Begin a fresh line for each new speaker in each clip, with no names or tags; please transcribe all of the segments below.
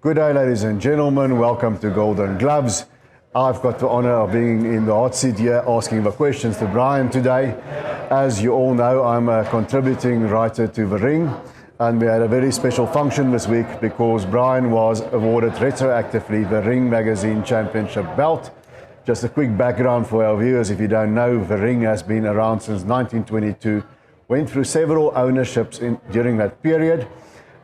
Good day, ladies and gentlemen. Welcome to Golden Gloves. I've got the honor of being in the hot seat here asking the questions to Brian today. As you all know, I'm a contributing writer to The Ring, and we had a very special function this week because Brian was awarded retroactively the Ring Magazine Championship belt. Just a quick background for our viewers, if you don't know, The Ring has been around since 1922, went through several ownerships during that period.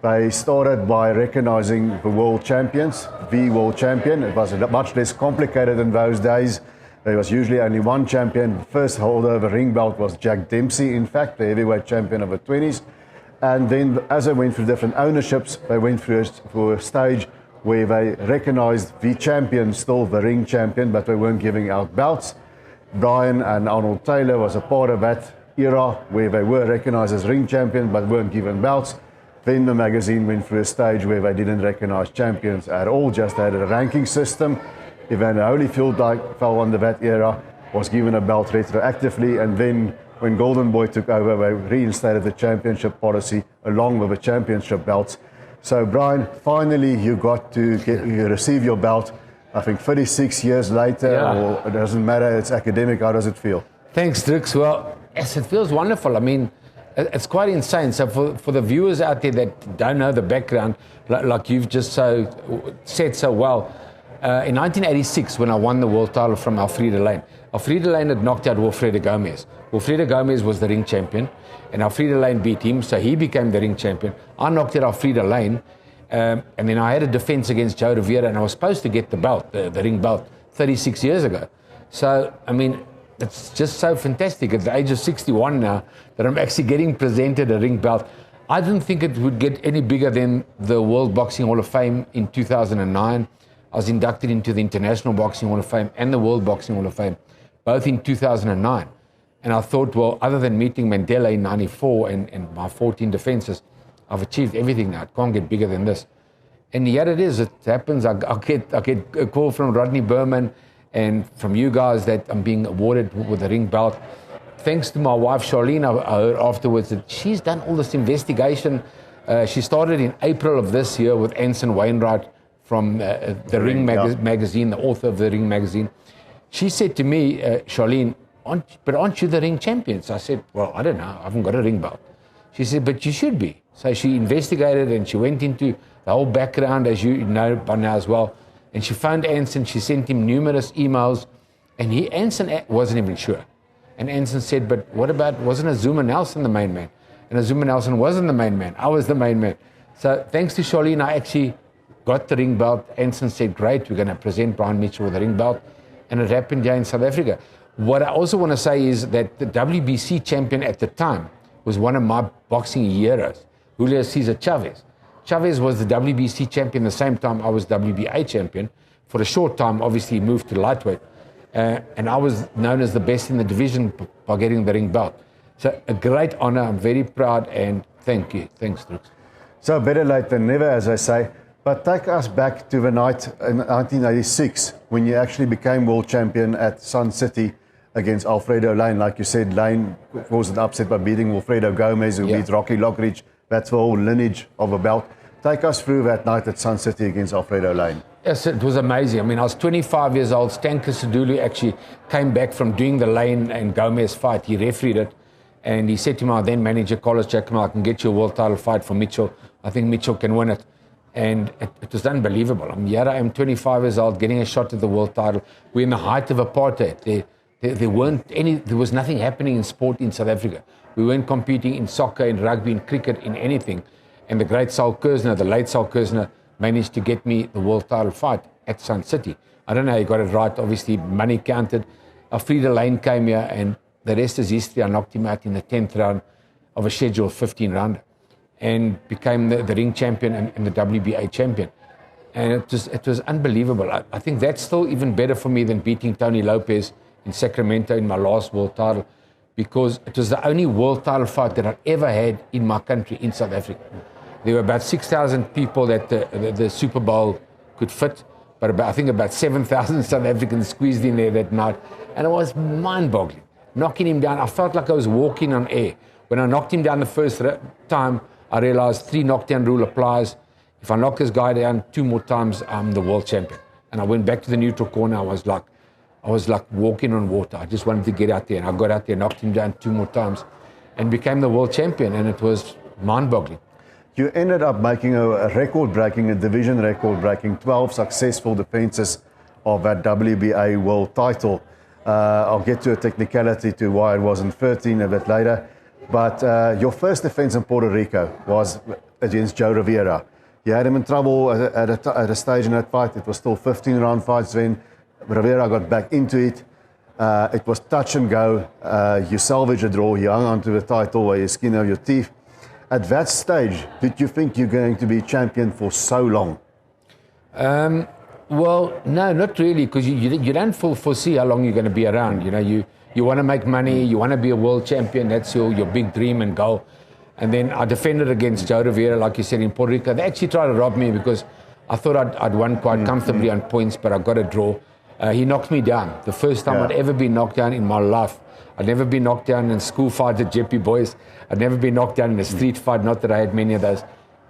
They started by recognizing the world champions, the world champion. It was much less complicated in those days. There was usually only one champion. The first holder of the ring belt was Jack Dempsey, in fact, the heavyweight champion of the 20s. And then as they went through different ownerships, they went through a stage where they recognized the champion, still the ring champion, but they weren't giving out belts. Brian and Arnold Taylor was a part of that era where they were recognized as ring champion, but weren't given belts. Then the magazine went through a stage where they didn't recognize champions at all, just had a ranking system. Evander Holyfield fell under that era, was given a belt retroactively, and then when Golden Boy took over, they reinstated the championship policy along with the championship belts. So Brian, finally you got to receive your belt, I think 36 years later, or it doesn't matter, it's academic. How does it feel?
Thanks, Droeks. Well, yes, it feels wonderful. I mean, it's quite insane. So for the viewers out there that don't know the background, like you've just said so well, in 1986, when I won the world title from Alfredo Layne, Alfredo Layne had knocked out Alfredo Gomez. Alfredo Gomez was the ring champion, and Alfredo Layne beat him, so he became the ring champion. I knocked out Alfredo Layne, and then I had a defense against Joe Rivera, and I was supposed to get the belt, the ring belt, 36 years ago. So, I mean, it's just so fantastic at the age of 61 now that I'm actually getting presented a ring belt. I didn't think it would get any bigger than the World Boxing Hall of Fame in 2009. I was inducted into the International Boxing Hall of Fame and the World Boxing Hall of Fame, both in 2009. And I thought, well, other than meeting Mandela in 94 and my 14 defenses, I've achieved everything now. It can't get bigger than this. And yet it is. It happens. I get a call from Rodney Berman and from you guys that I'm being awarded with a ring belt. Thanks to my wife, Charlene, I heard afterwards that she's done all this investigation. She started in April of this year with Anson Wainwright from the Ring magazine, the author of the Ring magazine. She said to me, Charlene, aren't you the ring champion? So I said, well, I don't know. I haven't got a ring belt. She said, but you should be. So she investigated and she went into the whole background, as you know by now as well. And she found Anson, she sent him numerous emails, and Anson wasn't even sure. And Anson said, but what about, wasn't Azuma Nelson the main man? And Azuma Nelson wasn't the main man, I was the main man. So thanks to Charlene, I actually got the ring belt. Anson said, great, we're going to present Brian Mitchell with the ring belt. And it happened here in South Africa. What I also want to say is that the WBC champion at the time was one of my boxing heroes, Julio Cesar Chavez. Chavez was the WBC champion the same time I was WBA champion. For a short time, obviously, he moved to lightweight. And I was known as the best in the division by getting the ring belt. So a great honor. I'm very proud, and thank you. Thanks, Droeks.
So better late than never, as I say. But take us back to the night in 1986 when you actually became world champion at Sun City against Alfredo Layne. Like you said, Layne wasn't upset by beating Alfredo Gomez, who beat Rocky Lockridge. That's the whole lineage of a belt. Take us through that night at Sun City against Alfredo Layne.
Yes, it was amazing. I mean, I was 25 years old. Stan Kasadulu actually came back from doing the Layne and Gomez fight. He refereed it. And he said to my then manager, Carlos Jackman, I can get you a world title fight for Mitchell. I think Mitchell can win it. And it was unbelievable. Here I am, 25 years old, getting a shot at the world title. We're in the height of apartheid. There was nothing happening in sport in South Africa. We weren't competing in soccer, in rugby, in cricket, in anything. And the great Saul Kersner, the late Saul Kersner, managed to get me the world title fight at Sun City. I don't know how he got it right. Obviously, money counted. Alfredo Layne came here, and the rest is history. I knocked him out in the 10th round of a scheduled 15-rounder and became the ring champion and the WBA champion. And it was unbelievable. I think that's still even better for me than beating Tony Lopez in Sacramento in my last world title, because it was the only world title fight that I'd ever had in my country, in South Africa. There were about 6,000 people that the Super Bowl could fit, but I think about 7,000 South Africans squeezed in there that night. And it was mind-boggling. Knocking him down, I felt like I was walking on air. When I knocked him down the first time, I realized 3 knockdown rule applies. if I knock this guy down 2 more times, I'm the world champion. And I went back to the neutral corner. I was like walking on water. I just wanted to get out there, and I got out there, knocked him down 2 more times, and became the world champion. And it was mind-boggling.
You ended up making a record-breaking, a division record-breaking, 12 successful defenses of that WBA world title. I'll get to a technicality to why it wasn't 13 a bit later. But your first defense in Puerto Rico was against Joe Rivera. You had him in trouble at a stage in that fight. It was still 15-round fights then. Rivera got back into it. It was touch and go. You salvaged a draw. You hung onto the title by your skin of your teeth. At that stage, did you think you're going to be champion for so long?
Well, no, not really, because you don't foresee how long you're going to be around. You know, you want to make money, you want to be a world champion. That's your big dream and goal. And then I defended against Joe Rivera, like you said, in Puerto Rico. They actually tried to rob me because I thought I'd won quite comfortably on points, but I got a draw. He knocked me down. The first time I'd ever been knocked down in my life. I'd never been knocked down in school fights at Jeppy Boys. I'd never been knocked down in a street fight, not that I had many of those.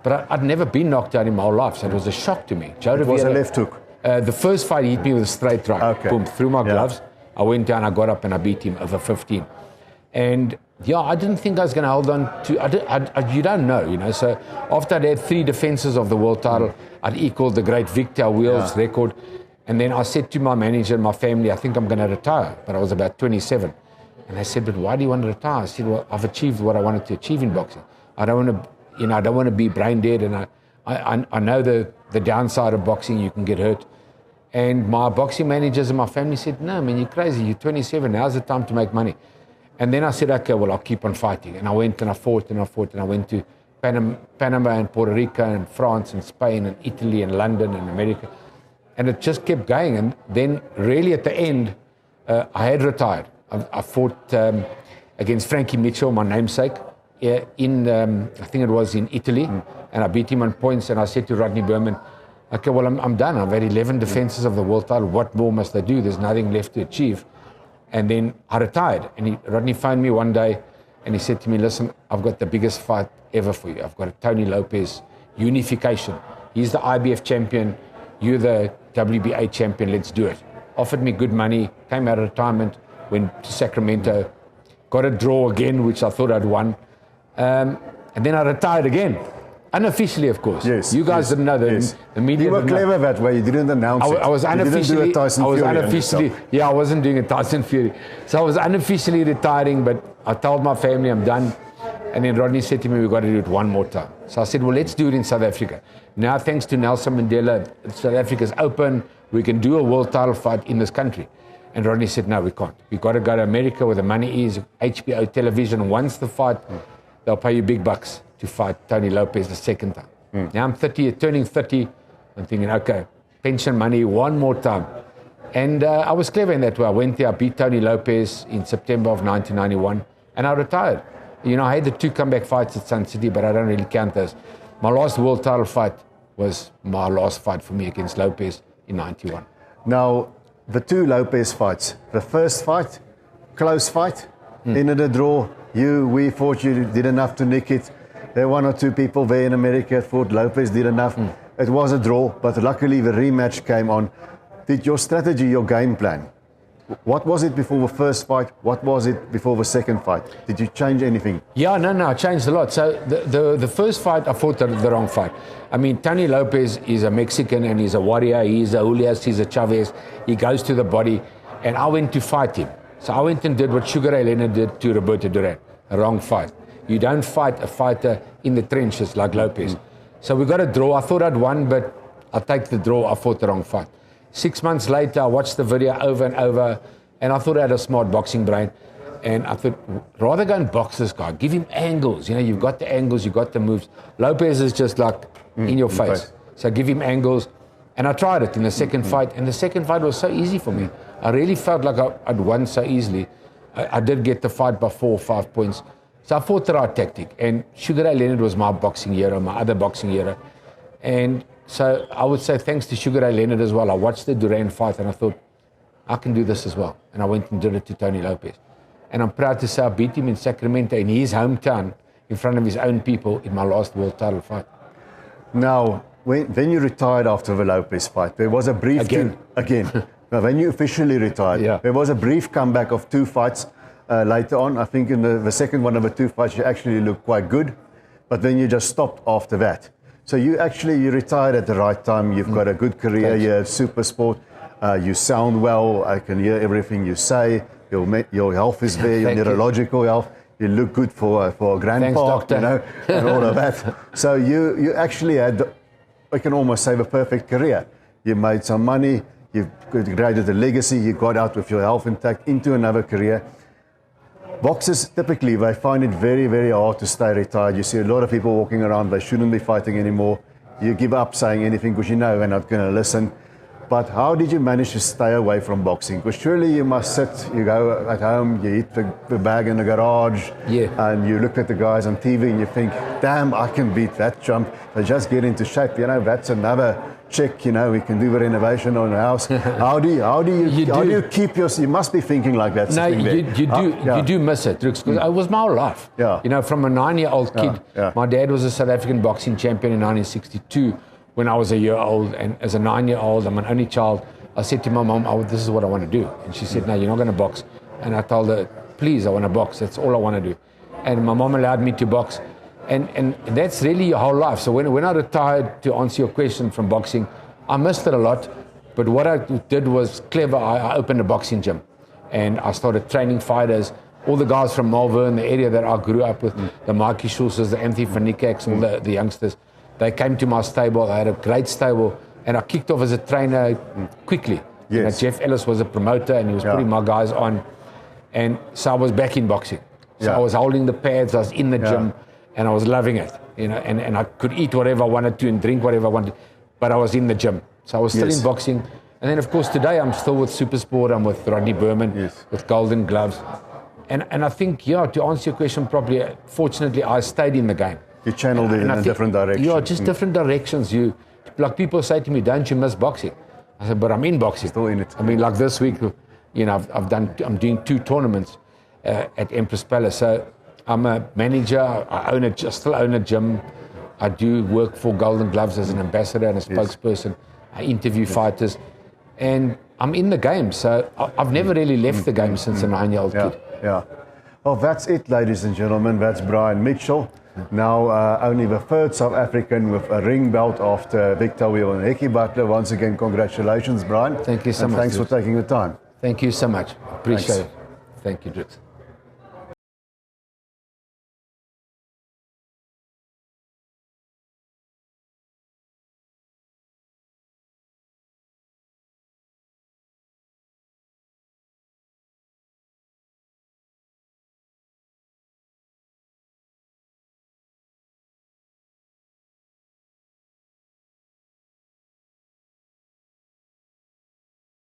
But I'd never been knocked down in my whole life, so it was a shock to me. Joe Rivera,
was a left hook.
The first fight, he hit me with a straight right.
Okay.
Boom, through my gloves. I went down, I got up, and I beat him over 15. And I didn't think I was going to hold on to. You don't know, you know. So after I had 3 defenses of the world title, I'd equaled the great Victor Wheels record. And then I said to my manager and my family, I think I'm going to retire. But I was about 27. And they said, but why do you want to retire? I said, well, I've achieved what I wanted to achieve in boxing. I don't want to be brain dead. And I know the downside of boxing, you can get hurt. And my boxing managers and my family said, no, man, you're crazy. You're 27. Now's the time to make money. And then I said, okay, well, I'll keep on fighting. And I went and I fought and I fought. And I went to Panama and Puerto Rico and France and Spain and Italy and London and America. And it just kept going. And then really at the end, I had retired. I fought against Frankie Mitchell, my namesake, I think it was in Italy. And I beat him on points. And I said to Rodney Berman, okay, well, I'm done. I've had 11 defenses of the world title. What more must I do? There's nothing left to achieve. And then I retired. And Rodney phoned me one day and he said to me, listen, I've got the biggest fight ever for you. I've got a Tony Lopez unification. He's the IBF champion. You're the WBA champion. Let's do it. Offered me good money. Came out of retirement. Went to Sacramento. Got a draw again, which I thought I'd won. And then I retired again. Unofficially, of course.
Yes.
You guys didn't know that.
Yes.
The media
You were
didn't know.
clever that way. You didn't announce it.
I was unofficially.
You didn't do a Tyson Fury
unofficially. Yeah, I wasn't doing a Tyson Fury. So I was unofficially retiring, but I told my family I'm done. And then Rodney said to me, we've got to do it one more time. So I said, well, let's do it in South Africa. Now, thanks to Nelson Mandela, South Africa's open. We can do a world title fight in this country. And Rodney said, no, we can't. We've got to go to America where the money is, HBO television. Once the fight, they'll pay you big bucks to fight Tony Lopez the second time. Now I'm 30, turning 30. I'm thinking, okay, pension money one more time. And I was clever in that way. I went there, I beat Tony Lopez in September of 1991, and I retired. You know, I had the 2 comeback fights at Sun City, but I don't really count those. My last world title fight was my last fight for me against Lopez in 91.
Now, the 2 Lopez fights, the first fight, close fight, ended a draw. We thought you did enough to nick it. There were 1 or 2 people there in America thought Lopez did enough. It was a draw, but luckily the rematch came on. Did your strategy, your game plan, what was it before the first fight? What was it before the second fight? Did you change anything?
Yeah, no, I changed a lot. So the first fight, I fought the wrong fight. I mean, Tony Lopez is a Mexican and he's a warrior. He's a Julius, he's a Chavez. He goes to the body. And I went to fight him. So I went and did what Sugar Ray Leonard did to Roberto Duran. A wrong fight. You don't fight a fighter in the trenches like Lopez. So we got a draw. I thought I'd won, but I'll take the draw. I fought the wrong fight. 6 months later, I watched the video over and over, and I thought I had a smart boxing brain. And I thought, rather go and box this guy. Give him angles. You know, you've got the angles, you've got the moves. Lopez is just like in your face. So give him angles. And I tried it in the second fight, and the second fight was so easy for me. I really felt like I'd won so easily. I did get the fight by 4 or 5 points. So I fought the right tactic. And Sugar Ray Leonard was my boxing hero, my other boxing hero. And so I would say thanks to Sugar Ray Leonard as well. I watched the Duran fight and I thought, I can do this as well. And I went and did it to Tony Lopez. And I'm proud to say I beat him in Sacramento, in his hometown, in front of his own people, in my last world title fight.
Now, when you retired after the Lopez fight, there was a brief... Again. Now, when you officially retired, there was a brief comeback of 2 fights later on. I think in the second one of the 2 fights, you actually looked quite good. But then you just stopped after that. So you retired at the right time. You've got a good career here at Super Sport. You sound well. I can hear everything you say. Your health is there, your neurological health. You look good for a grandpa,
Thanks, doctor.
And all of that. So you actually had, I can almost say, the perfect career. You made some money. You've created a legacy. You got out with your health intact into another career. Boxers, typically, they find it very, very hard to stay retired. You see a lot of people walking around, they shouldn't be fighting anymore. You give up saying anything because you know they're not going to listen. But how did you manage to stay away from boxing? Because surely you must sit, you go at home, you hit the bag in the garage, and you look at the guys on TV and you think, damn, I can beat that chump. So just get into shape. That's another check, we can do the renovation on the house. How do you keep you must be thinking like that.
No, you do miss it, Droeks, because it was my whole life. From a 9-year-old kid, my dad was a South African boxing champion in 1962 when I was a year old, and as a 9-year-old, I'm an only child. I said to my mom, this is what I want to do. And she said, no, you're not going to box. And I told her, please, I want to box. That's all I want to do. And my mom allowed me to box. And that's really your whole life. So when I retired, to answer your question, from boxing, I missed it a lot. But what I did was clever. I opened a boxing gym. And I started training fighters. All the guys from Malvern, the area that I grew up with, the Mikey Schulzes, the Anthony Van Niekerks, all the youngsters, they came to my stable. I had a great stable. And I kicked off as a trainer quickly. Jeff Ellis was a promoter, and he was putting my guys on. And so I was back in boxing. So I was holding the pads, I was in the gym. And I was loving it, and I could eat whatever I wanted to and drink whatever I wanted, but I was in the gym. So I was still in boxing. And then, of course, today I'm still with Super Sport. I'm with Rodney Berman, with Golden Gloves. And I think, to answer your question properly, fortunately, I stayed in the game.
You channeled it in a different direction.
Yeah, just different directions. Like people say to me, don't you miss boxing? I said, but I'm in boxing.
Still in it.
I mean, like this week, I'm doing 2 tournaments at Empress Palace. So I'm a manager. I still own a gym. I do work for Golden Gloves as an ambassador and a spokesperson. I interview fighters, and I'm in the game. So I've never really left the game since a 9-year-old kid.
Yeah. Well, that's it, ladies and gentlemen. That's Brian Mitchell. Now only the 3rd South African with a ring belt after Victor Wheel and Hickey Butler. Once again, congratulations, Brian.
Thank you so much.
Thanks for taking the time.
Thank you so much. Appreciate it. Thank you, Droeks.